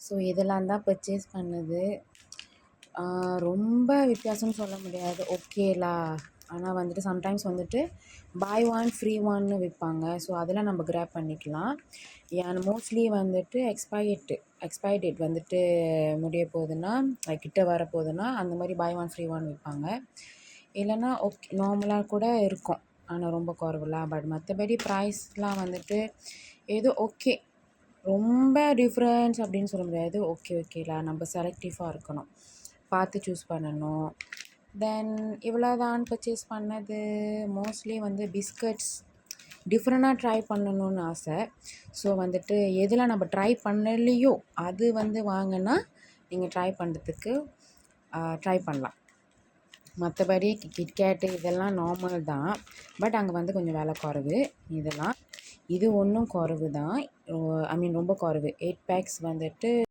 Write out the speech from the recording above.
So இதெல்லாம் தான் purchase பண்ணது. ரொம்ப வித்தியாசம்னு சொல்ல முடியாது, ஓகேலா. ஆனால் வந்துட்டு சம்டைம்ஸ் வந்துட்டு பாய் ஒன் ஃப்ரீ ஒன்னு விற்பாங்க. ஸோ அதெல்லாம் நம்ம கிராப் பண்ணிக்கலாம். ஏன்னா மோஸ்ட்லி வந்துட்டு எக்ஸ்பைரி டேட் வந்துட்டு முடிய போகுதுன்னா, கிட்ட வர போகுதுன்னா அந்த மாதிரி பாய் ஒன் ஃப்ரீ ஒன் விற்பாங்க. இல்லைன்னா ஓகே நார்மலாக கூட இருக்கும், ஆனால் ரொம்ப குறைவுலாம். பட் மற்றபடி ப்ரைஸ்லாம் வந்துட்டு ஏதோ ஓகே, ரொம்ப டிஃப்ரென்ஸ் அப்படின்னு சொல்ல முடியாது. ஓகேலா. நம்ம செலக்டிவாக இருக்கணும், பார்த்து சூஸ் பண்ணணும். தென் இவ்வளோ தான் பர்ச்சேஸ் பண்ணது. மோஸ்ட்லி வந்து பிஸ்கட்ஸ் டிஃப்ரெண்ட்டாக ட்ரை பண்ணணும்னு ஆசை. ஸோ வந்துட்டு எதில் நம்ம ட்ரை பண்ணலையோ அது வந்து வாங்கினா நீங்கள் ட்ரை பண்ணுறதுக்கு ட்ரை பண்ணலாம். மற்றபடி கிட்கேட்டு இதெல்லாம் நார்மல் தான். பட் அங்கே வந்து கொஞ்சம் விலை குறைவு. இது ஒன்றும் குறைவு தான். ஐ மீன் ரொம்ப குறைவு. 8 பேக்ஸ் வந்துட்டு